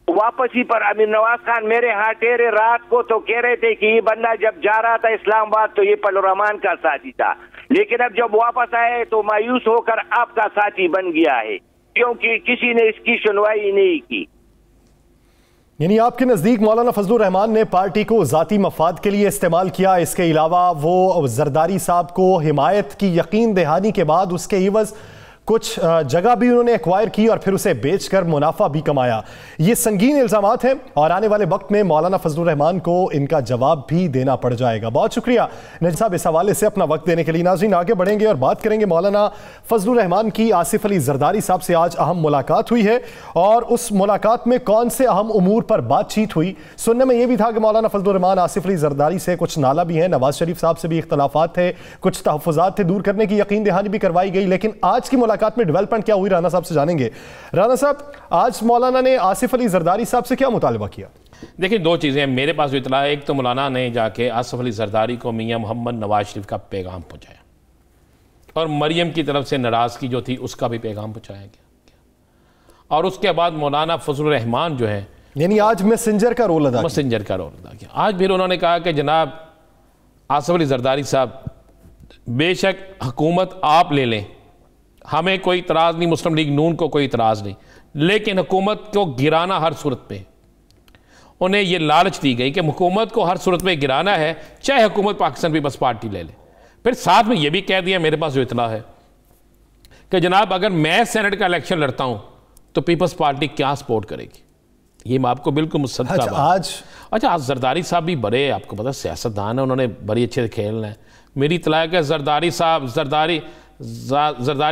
واپسی پر امیر نواز خان میرے ہاں ٹھہرے رات کو, تو کہہ رہے تھے کہ یہ بندہ جب جا رہا تھا اسلام آباد تو یہ پل الرحمان کا ساتھی تھا, لیکن اب جب واپس آئے تو مایوس ہو کر آپ کا ساتھی بن گیا ہے, کیونکہ کسی نے اس کی سنوائی نہیں کی. یعنی آپ کے نزدیک مولانا فضل الرحمان نے پارٹی کو ذاتی مفاد کے لیے استعمال کیا, اس کے علاوہ وہ زرداری صاحب کو حمایت کی یقین دہانی کے بعد اس کے عوض کچھ جگہ بھی انہوں نے ایکوائر کی اور پھر اسے بیچ کر منافع بھی کمایا. یہ سنگین الزامات ہیں اور آنے والے وقت میں مولانا فضل الرحمان کو ان کا جواب بھی دینا پڑ جائے گا. بہت شکریہ نجم صاحب اس حوالے سے اپنا وقت دینے کے لیے. ناظرین آگے بڑھیں گے اور بات کریں گے مولانا فضل الرحمان کی. آصف علی زرداری صاحب سے آج اہم ملاقات ہوئی ہے اور اس ملاقات میں کون سے اہم امور پر بات چیت ہوئی. سننے میں یہ بھی تھا کہ مولانا فضل الرحمان آصف علی زرداری سے کچھ نالا بھی ہیں, نواز شریف صاحب سے بھی اختلافات تھے, کچھ تحفظات تھے, دور کرنے کی یقین دہانی بھی کروائی گئی, لیکن آج کی ملاقات میں ڈیولپمنٹ کیا ہوئی رانا صاحب سے جانیں گے. رانا صاحب, آج مولانا نے آصف علی زرداری صاحب سے کیا مطالبہ کیا؟ دیکھیں دو چیزیں ہیں میرے پاس جو اطلاع ہے. ایک تو مولانا نے جا کے آصف علی زرداری کو میاں محمد نواز شریف کا پیغام پہنچایا اور مریم کی طرف سے ناراضگی جو تھی اس کا بھی پیغام پہنچایا گیا, اور اس کے بعد مولانا فضل الرحمان جو ہیں یعنی آج میسنجر کا رول ادا کیا. آج پھر انہوں نے کہا کہ جناب آصف علی زرداری صاحب, بے شک حکومت آپ لے لیں, ہمیں کوئی اعتراض نہیں, مسلم لیگ نون کو کوئی اعتراض نہیں, لیکن حکومت کو گرانا ہر صورت پہ. انہیں یہ لالچ دی گئی کہ حکومت کو ہر صورت میں گرانا ہے, چاہے حکومت پاکستان پیپلز پارٹی لے لے. پھر ساتھ میں یہ بھی کہہ دیا میرے پاس جو اطلاع ہے کہ جناب اگر میں سینٹ کا الیکشن لڑتا ہوں تو پیپلز پارٹی کیا سپورٹ کرے گی. یہ میں آپ کو بالکل مصدقہ بات. اچھا زرداری صاحب بھی بڑے, آپ کو پتا سیاستدان ہیں, انہوں نے بڑی اچھے سے کھیلنا ہے. میری اطلاع ہے کہ زرداری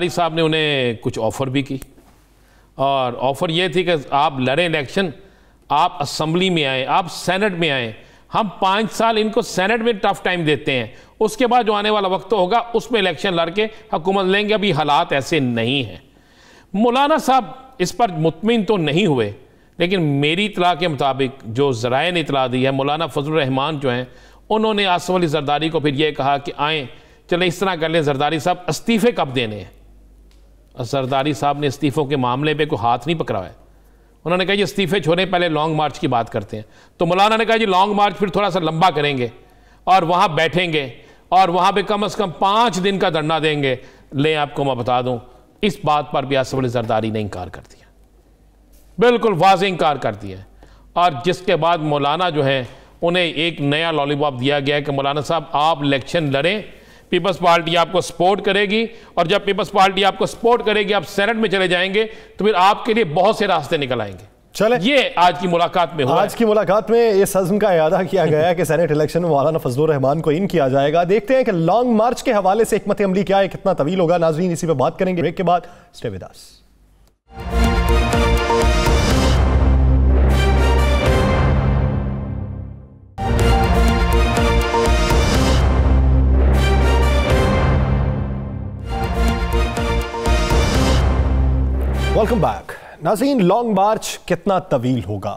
صاحب نے انہیں کچھ آفر بھی کی, اور آفر یہ تھی کہ آپ لڑیں الیکشن, آپ اسمبلی میں آئیں, آپ سینٹ میں آئیں, ہم 5 سال ان کو سینٹ میں ٹف ٹائم دیتے ہیں, اس کے بعد جو آنے والا وقت ہوگا اس میں الیکشن لڑ کے حکومت لیں گے. ابھی حالات ایسے نہیں ہیں. مولانا صاحب اس پر مطمئن تو نہیں ہوئے, لیکن میری اطلاع کے مطابق جو ذرائع نے اطلاع دی ہے, مولانا فضل الرحمان جو ہیں انہوں نے آصف علی زرداری کو پھر یہ کہا کہ آئیں چلیں اس طرح کر لیں, زرداری صاحب استعفے کب دینے ہیں. زرداری صاحب نے استعفوں کے معاملے پہ کوئی ہاتھ نہیں پکڑا ہے. انہوں نے کہا جی استعفے چھوڑیں, پہلے لانگ مارچ کی بات کرتے ہیں. تو مولانا نے کہا جی لانگ مارچ پھر تھوڑا سا لمبا کریں گے اور وہاں بیٹھیں گے اور وہاں پہ کم از کم 5 دن کا دھرنا دیں گے. لیں آپ کو میں بتا دوں, اس بات پر بھی آصف علی زرداری نے انکار کر دیا, بالکل واضح انکار کر دیا. اور جس کے بعد مولانا جو ہے انہیں ایک نیا لالی پاپ دیا گیا ہے کہ مولانا صاحب آپ الیکشن لڑیں, پیپلز پارٹی آپ کو سپورٹ کرے گی, اور جب پیپلز پارٹی آپ کو سپورٹ کرے گی آپ سینٹ میں چلے جائیں گے تو پھر آپ کے لیے بہت سے راستے نکل آئیں گے. چلیں یہ آج کی ملاقات میں ہوا. آج کی ملاقات میں اس عزم کا اعادہ کیا گیا ہے کہ سینٹ الیکشن میں مولانا فضل الرحمان کو ان کیا جائے گا. دیکھتے ہیں کہ لانگ مارچ کے حوالے سے حکمت عملی کیا ہے, کتنا طویل ہوگا. ناظرین اسی پہ بات کریں گے بریک کے بعد. Stay with us. Welcome back. ناظرین, لانگ مارچ کتنا طویل ہوگا,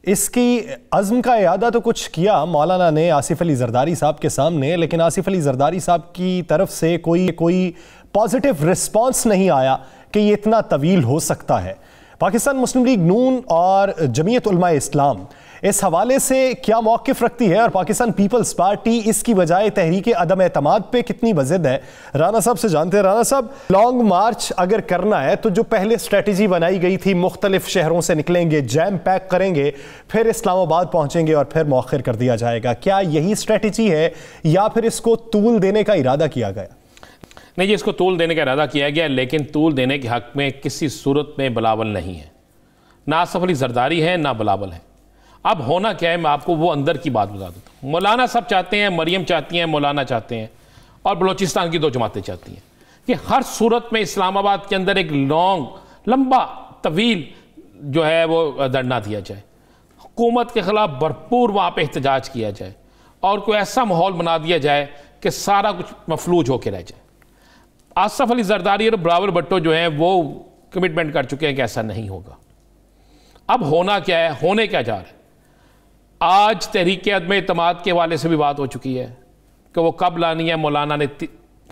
اس کی عزم کا اعادہ تو کچھ کیا مولانا نے آصف علی زرداری صاحب کے سامنے, لیکن آصف علی زرداری صاحب کی طرف سے کوئی پازیٹیو رسپانس نہیں آیا کہ یہ اتنا طویل ہو سکتا ہے. پاکستان مسلم لیگ نون اور جمعیت علماء اسلام اس حوالے سے کیا موقف رکھتی ہے, اور پاکستان پیپلز پارٹی اس کی بجائے تحریک عدم اعتماد پہ کتنی بضد ہے؟ رانا صاحب سے جانتے ہیں. رانا صاحب, لانگ مارچ اگر کرنا ہے تو جو پہلے اسٹریٹجی بنائی گئی تھی, مختلف شہروں سے نکلیں گے, جیم پیک کریں گے, پھر اسلام آباد پہنچیں گے اور پھر مؤخر کر دیا جائے گا, کیا یہی اسٹریٹجی ہے یا پھر اس کو طول دینے کا ارادہ کیا گیا؟ نہیں جی, اس کو طول دینے کا ارادہ کیا گیا, لیکن طول دینے کے حق میں کسی صورت میں بلاول نہیں ہے. نہ آصف علی زرداری ہے نہ بلاول ہے. اب ہونا کیا ہے, میں آپ کو وہ اندر کی بات بتا دیتا ہوں. مولانا صاحب چاہتے ہیں, مریم چاہتی ہیں, مولانا چاہتے ہیں, اور بلوچستان کی 2 جماعتیں چاہتی ہیں کہ ہر صورت میں اسلام آباد کے اندر ایک لمبا طویل جو ہے وہ دھرنا دیا جائے, حکومت کے خلاف بھرپور وہاں پہ احتجاج کیا جائے, اور کوئی ایسا ماحول بنا دیا جائے کہ سارا کچھ مفلوج ہو کے رہ جائے. آصف علی زرداری اور بلاول بھٹو جو ہیں وہ کمٹمنٹ کر چکے ہیں کہ ایسا نہیں ہوگا. اب ہونا کیا ہے, ہونے کیا جا رہا ہے. آج تحریک عدم اعتماد کے حوالے سے بھی بات ہو چکی ہے کہ وہ کب لانی ہے. مولانا نے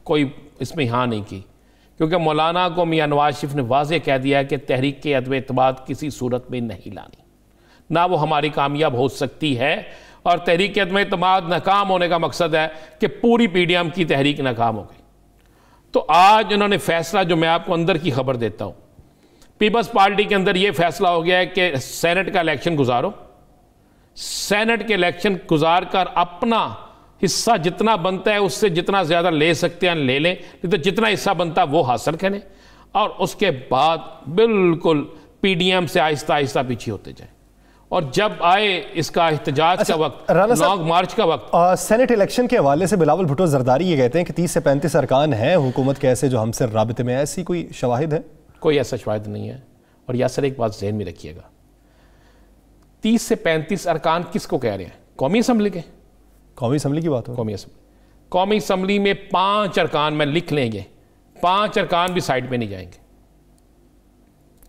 کوئی اس میں ہاں نہیں کی, کیونکہ مولانا کو میاں نواز شریف نے واضح کہہ دیا ہے کہ تحریک عدم اعتماد کسی صورت میں نہیں لانی, نہ وہ ہماری کامیاب ہو سکتی ہے, اور تحریک عدم اعتماد ناکام ہونے کا مقصد ہے کہ پوری پی ڈی ایم کی تحریک ناکام ہو گئی. تو آج انہوں نے فیصلہ, جو میں آپ کو اندر کی خبر دیتا ہوں, پیپلز پارٹی کے اندر یہ فیصلہ ہو گیا ہے کہ سینٹ کا الیکشن گزارو, سینٹ کے الیکشن گزار کر اپنا حصہ جتنا بنتا ہے اس سے جتنا زیادہ لے سکتے ہیں لے لیں, نہیں تو جتنا حصہ بنتا ہے وہ حاصل کریں, اور اس کے بعد بالکل پی ڈی ایم سے آہستہ آہستہ پیچھے ہوتے جائیں. اور جب آئے اس کا احتجاج کا وقت, لانگ مارچ کا وقت. سینٹ الیکشن کے حوالے سے بلاول بھٹو زرداری یہ کہتے ہیں کہ 30 سے 35 ارکان ہیں حکومت کے ایسے جو ہم سے رابطے میں, ایسی کوئی شواہد ہے؟ کوئی ایسا شواہد نہیں ہے. اور یاسر ایک بات ذہن میں رکھیے گا, 30 سے 35 ارکان کس کو کہہ رہے ہیں؟ قومی اسمبلی کے. قومی اسمبلی کی بات ہو. قومی اسمبلی میں 5 ارکان میں لکھ لیں گے, 5 ارکان بھی سائڈ پہ نہیں جائیں گے.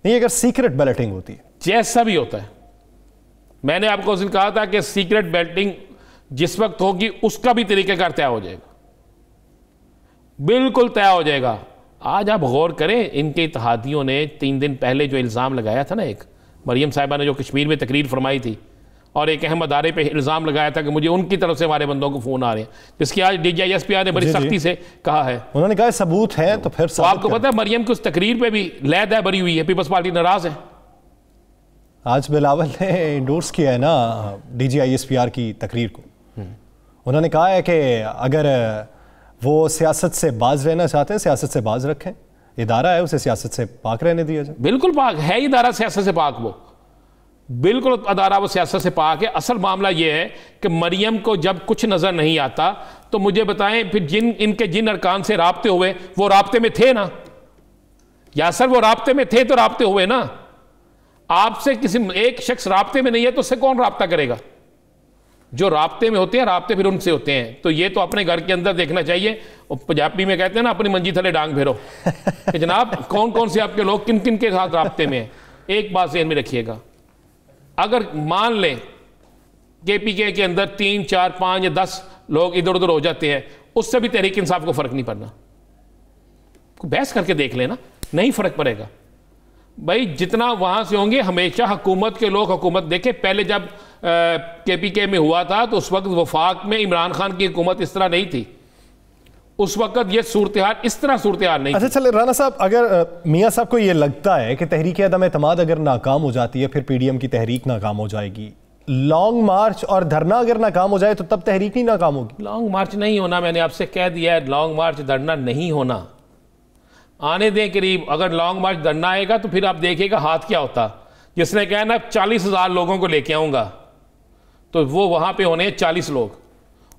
نہیں اگر سیکرٹ بیلٹنگ ہوتی ہے جیسا بھی ہوتا ہے, میں نے آپ کو اس دن کہا تھا کہ سیکرٹ بیلٹنگ جس وقت ہوگی اس کا بھی طریقہ کار طے ہو جائے گا, بالکل طے ہو جائے گا. آج آپ غور کریں, ان کے اتحادیوں نے 3 دن پہلے جو الزام لگایا تھا نا, ایک مریم صاحبہ نے جو کشمیر میں تقریر فرمائی تھی, اور ایک اہم ادارے پہ الزام لگایا تھا کہ مجھے ان کی طرف سے ہمارے بندوں کو فون آ رہے ہیں, جس کی آج DGISPR نے بڑی سختی سے کہا ہے. انہوں نے کہا ثبوت ہے تو پھر تو آپ کو پتہ ہے مریم کی اس تقریر پہ بھی لہد ہے بری ہوئی ہے, پیپلز پارٹی ناراض ہے. آج بلاول نے انڈورس کیا ہے نا DGISPR کی تقریر کو. انہوں نے کہا ہے کہ اگر وہ سیاست سے باز رہنا چاہتے ہیں سیاست سے باز رکھیں, ادارہ ہے اسے سیاست سے پاک رہنے دیا جائے. بالکل پاک ہے ادارہ سیاست سے پاک, وہ بالکل ادارہ وہ سیاست سے پاک ہے. اصل معاملہ یہ ہے کہ مریم کو جب کچھ نظر نہیں آتا تو مجھے بتائیں پھر ان کے جن ارکان سے رابطے ہوئے وہ رابطے میں تھے نا, یا سر وہ رابطے میں تھے تو رابطے ہوئے نا. آپ سے کسی ایک شخص رابطے میں نہیں ہے تو اس سے کون رابطہ کرے گا؟ جو رابطے میں ہوتے ہیں رابطے پھر ان سے ہوتے ہیں. تو یہ تو اپنے گھر کے اندر دیکھنا چاہیے. پنجابی میں کہتے ہیں نا اپنی منجی تھلے ڈانگ پھیرو, کہ جناب کون کون سے آپ کے لوگ کن کن کے ساتھ رابطے میں ہیں. ایک بات ذہن میں رکھیے گا, اگر مان لیں KPK کے اندر 3 4 5 یا 10 لوگ ادھر ادھر ہو جاتے ہیں, اس سے بھی تحریک انصاف کو فرق نہیں پڑنا. بحث کر کے دیکھ لینا, نہیں فرق پڑے گا. بھائی جتنا وہاں سے ہوں گے ہمیشہ حکومت کے لوگ حکومت دیکھیں. پہلے جب KPK میں ہوا تھا تو اس وقت وفاق میں عمران خان کی حکومت اس طرح نہیں تھی, اس وقت یہ صورتحال اس طرح صورتحال نہیں. اچھا چلے رانا صاحب, اگر میاں صاحب کو یہ لگتا ہے کہ تحریک عدم اعتماد اگر ناکام ہو جاتی ہے پھر PDM کی تحریک ناکام ہو جائے گی, لانگ مارچ اور دھرنا اگر ناکام ہو جائے تو تب تحریک نہیں ناکام ہوگی؟ لانگ مارچ نہیں ہونا, میں نے آپ سے کہہ دیا ہے, لانگ مارچ دھرنا نہیں ہونا. آنے دیں قریب, اگر لانگ مارچ دھرنا آئے گا تو پھر آپ دیکھیں گا ہاتھ کیا ہوتا. جس نے کہا نا 40,000 لوگوں کو لے کے آؤں گا تو وہ وہاں پہ ہونے ہیں 40 لوگ,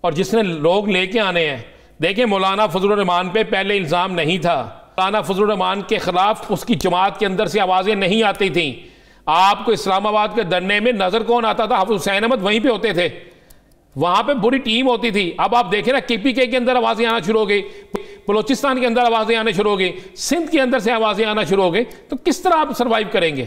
اور جس نے لوگ لے کے آنے ہیں. دیکھیں مولانا فضل الرحمان پہ پہلے الزام نہیں تھا, مولانا فضل الرحمان کے خلاف اس کی جماعت کے اندر سے آوازیں نہیں آتی تھیں. آپ کو اسلام آباد کے دھرنے میں نظر کون آتا تھا؟ حافظ حسین احمد وہیں پہ ہوتے تھے, وہاں پہ بڑی ٹیم ہوتی تھی. اب آپ دیکھیں نا KPK کے اندر آوازیں آنا شروع ہو گئی, بلوچستان کے اندر آوازیں آنے شروع ہو گئی, سندھ کے اندر سے آوازیں آنا شروع ہو گئی, تو کس طرح آپ سروائیو کریں گے؟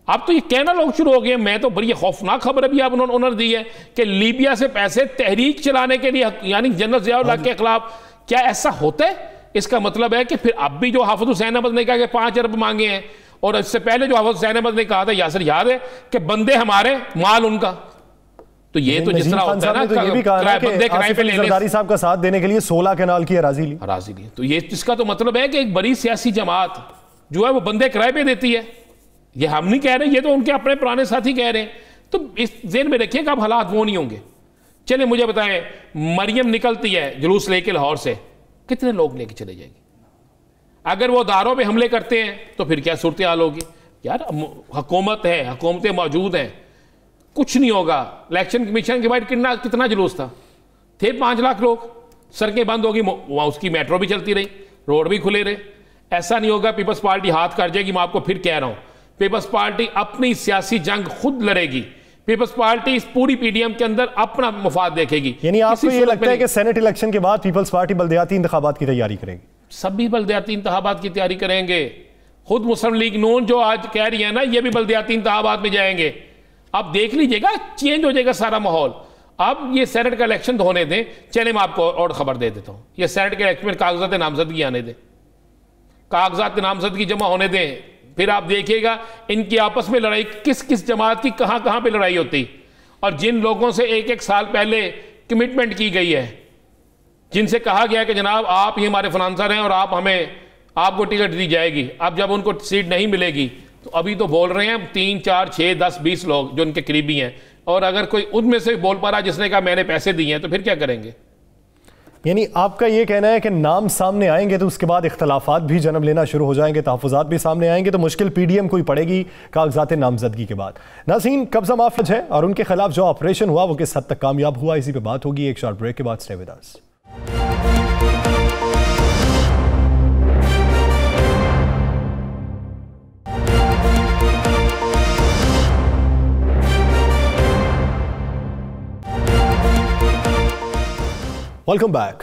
اب تو یہ کہنا لوگ شروع ہو گئے. میں تو بڑی خوفناک خبر ابھی آپ انہوں نے دی ہے کہ لیبیا سے پیسے تحریک چلانے کے لیے, یعنی جنرل ضیاء الحق کے خلاف. کیا ایسا ہوتا ہے؟ اس کا مطلب ہے کہ پھر اب بھی جو حافظ حسین احمد نے کہا کہ 5 ارب مانگے ہیں, اور اس سے پہلے جو حافظ حسین احمد نے کہا تھا, یاسر یاد ہے کہ بندے ہمارے مال ان کا. تو یہ تو جس طرح ہوتا ہے نا, بندے کرائے پہ لے لیں. زرداری صاحب کا ساتھ دینے کے لیے 16 کنال کی اراضی لی. تو یہ اس کا تو مطلب ہے کہ ایک بڑی سیاسی جماعت جو ہے وہ بندے کرائے پہ دیتی ہے. یہ ہم نہیں کہہ رہے, یہ تو ان کے اپنے پرانے ساتھی کہہ رہے ہیں. تو اس ذہن میں رکھیے کہ اب حالات وہ نہیں ہوں گے. چلیں مجھے بتائیں, مریم نکلتی ہے جلوس لے کے لاہور سے, کتنے لوگ لے کے چلے جائیں گے؟ اگر وہ داروں پہ حملے کرتے ہیں تو پھر کیا صورتحال ہوگی؟ یار حکومت ہے, حکومتیں موجود ہیں, کچھ نہیں ہوگا. الیکشن کمیشن کے بعد کتنا جلوس تھا, تھے 5 لاکھ لوگ. سڑکیں بند ہوگی, وہاں اس کی میٹرو بھی چلتی رہی, روڈ بھی کھلے رہے. ایسا نہیں ہوگا پیپلز پارٹی ہاتھ کر جائے گی. میں آپ کو پھر کہہ رہا ہوں, پیپلز پارٹی اپنی سیاسی جنگ خود لڑے گی. پیپلز پارٹی اس پوری PDM کے اندر اپنا مفاد دیکھے گی. یعنی آپ کو یہ لگتا ہے کہ سینٹ الیکشن کے بعد پیپلز پارٹی بلدیاتی انتخابات کی تیاری کرے گی؟ سب بھی بلدیاتی انتخابات کی تیاری کریں گے. خود مسلم لیگ نون جو آج کہہ رہی ہے نا, یہ بھی بلدیاتی انتخابات میں جائیں گے. اب دیکھ لیجئے گا, چینج ہو جائے گا سارا ماحول. اب یہ سینٹ کا الیکشن تو ہونے دیں. چلیں میں آپ کو اور خبر دے دیتا ہوں, یہ سینٹ کے الیکشن میں کاغذات نامزدگی آنے دیں, کاغذات نامزدگی جمع ہونے دیں. پھر آپ دیکھیے گا ان کی آپس میں لڑائی کس کس جماعت کی کہاں پہ لڑائی ہوتی. اور جن لوگوں سے 1 سال پہلے کمٹمنٹ کی گئی ہے, جن سے کہا گیا کہ جناب آپ ہی ہمارے فنانسر ہیں اور آپ کو ٹکٹ دی جائے گی, اب جب ان کو سیٹ نہیں ملے گی تو ابھی تو بول رہے ہیں 3 4 6 10 20 لوگ جو ان کے قریبی ہیں. اور اگر کوئی ان میں سے بول پا رہا جس نے کہا میں نے پیسے دیے ہیں, تو پھر کیا کریں گے؟ یعنی آپ کا یہ کہنا ہے کہ نام سامنے آئیں گے تو اس کے بعد اختلافات بھی جنم لینا شروع ہو جائیں گے, تحفظات بھی سامنے آئیں گے, تو مشکل PDM کو ہی پڑے گی کاغذات نامزدگی کے بعد. ناظرین, قبضہ مافج ہے اور ان کے خلاف جو آپریشن ہوا وہ کس حد تک کامیاب ہوا, اسی پہ بات ہوگی ایک شارٹ بریک کے بعد. Stay with us. Welcome back.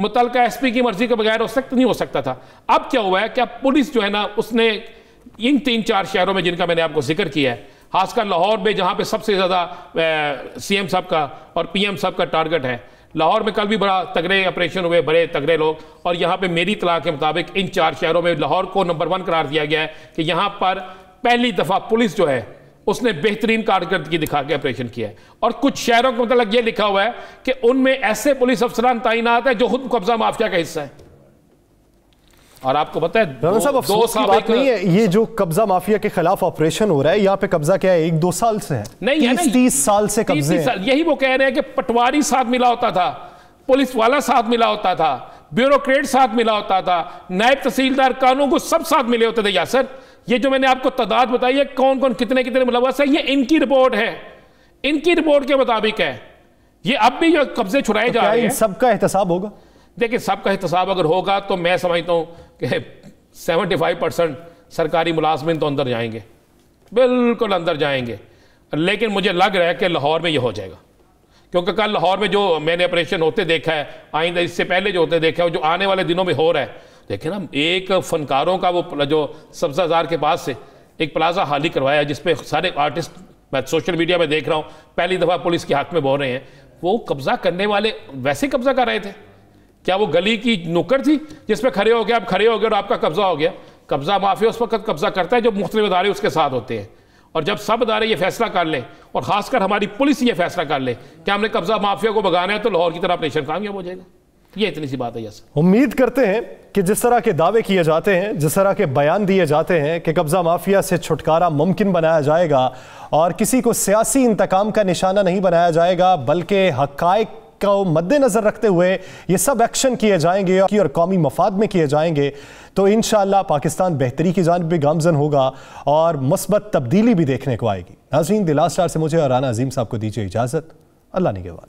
متعلقہ ایس پی کی مرضی کے بغیر ہو سکتا نہیں ہو سکتا تھا. اب کیا ہوا ہے کہ اب پولیس جو ہے نا اس نے ان 3-4 شہروں میں جن کا میں نے آپ کو ذکر کیا ہے, خاص کر لاہور میں جہاں پہ سب سے زیادہ سی ایم صاحب کا اور پی ایم صاحب کا ٹارگٹ ہے, لاہور میں کل بھی بڑا تگڑے آپریشن ہوئے, بڑے تگڑے لوگ, اور یہاں پہ میری اطلاع کے مطابق ان 4 شہروں میں لاہور کو نمبر 1 قرار دیا گیا ہے کہ یہاں پر پہلی دفعہ پولیس جو ہے اس نے بہترین کارکردگی دکھا کے آپریشن کیا ہے. اور کچھ شہروں کے متعلق یہ لکھا ہوا ہے کہ ان میں ایسے پولیس افسران تعینات ہیں جو خود قبضہ مافیا کا حصہ ہے. اور آپ کو پتہ ہے رانا صاحب افسوس کی بات نہیں ہے, یہ جو قبضہ مافیا کے خلاف آپریشن ہو رہا ہے یہاں پہ قبضہ کیا ہے 1-2 سال سے ہے, نہیں ہے 30 سال سے قبضے ہیں. یہی وہ کہہ رہے ہیں کہ پٹواری ساتھ ملا ہوتا تھا, پولیس والا ساتھ ملا ہوتا تھا, بیوروکریٹ ساتھ ملا ہوتا تھا, نائب تحصیلدار قانون کو سب ساتھ ملے ہوتے تھے. یاسر یہ جو میں نے آپ کو تعداد بتائی ہے کون کون کتنے کتنے ملوث ہیں, یہ ان کی رپورٹ ہے, ان کی رپورٹ کے مطابق ہے. یہ اب بھی جو قبضے چھڑائے جا رہے ہیں ان سب کا احتساب ہوگا؟ دیکھیں سب کا احتساب اگر ہوگا تو میں سمجھتا ہوں کہ 75% سرکاری ملازمین تو اندر جائیں گے, بالکل اندر جائیں گے. لیکن مجھے لگ رہا ہے کہ لاہور میں یہ ہو جائے گا, کیونکہ کل لاہور میں جو میں نے آپریشن ہوتے دیکھا ہے, آئندہ اس سے پہلے جو ہوتے دیکھا ہے, جو آنے والے دنوں میں ہو رہا ہے. دیکھیں نا ایک فنکاروں کا وہ جو سبزہ زار کے پاس سے ایک پلازا حالی کروایا جس پہ سارے آرٹسٹ, میں سوشل میڈیا میں دیکھ رہا ہوں, پہلی دفعہ پولیس کے حق میں بول رہے ہیں. وہ قبضہ کرنے والے ویسے قبضہ کر رہے تھے, کیا وہ گلی کی نکڑ تھی جس پہ کھڑے ہو گیا, اب کھڑے ہو گئے اور آپ کا قبضہ ہو گیا؟ قبضہ مافیا اس وقت قبضہ کرتا ہے جب مختلف ادارے اس کے ساتھ ہوتے ہیں, اور جب سب ادارے یہ فیصلہ کر لیں, اور خاص کر ہماری پولیس یہ فیصلہ کر لے کہ ہم نے قبضہ مافیا کو بھگانا ہے, تو لاہور کی طرح آپریشن کامیاب ہو جائے گا. یہ اتنی سی بات ہے. یس امید کرتے ہیں کہ جس طرح کے دعوے کیے جاتے ہیں, جس طرح کے بیان دیے جاتے ہیں کہ قبضہ مافیا سے چھٹکارا ممکن بنایا جائے گا اور کسی کو سیاسی انتقام کا نشانہ نہیں بنایا جائے گا, بلکہ حقائق کو مد نظر رکھتے ہوئے یہ سب ایکشن کیے جائیں گے اور قومی مفاد میں کیے جائیں گے, تو انشاءاللہ پاکستان بہتری کی جانب بھی گامزن ہوگا اور مثبت تبدیلی بھی دیکھنے کو آئے گی. ناظرین دی لاسٹ آور سے مجھے اور رانا عظیم صاحب کو دیجیے اجازت. اللہ نگہبان.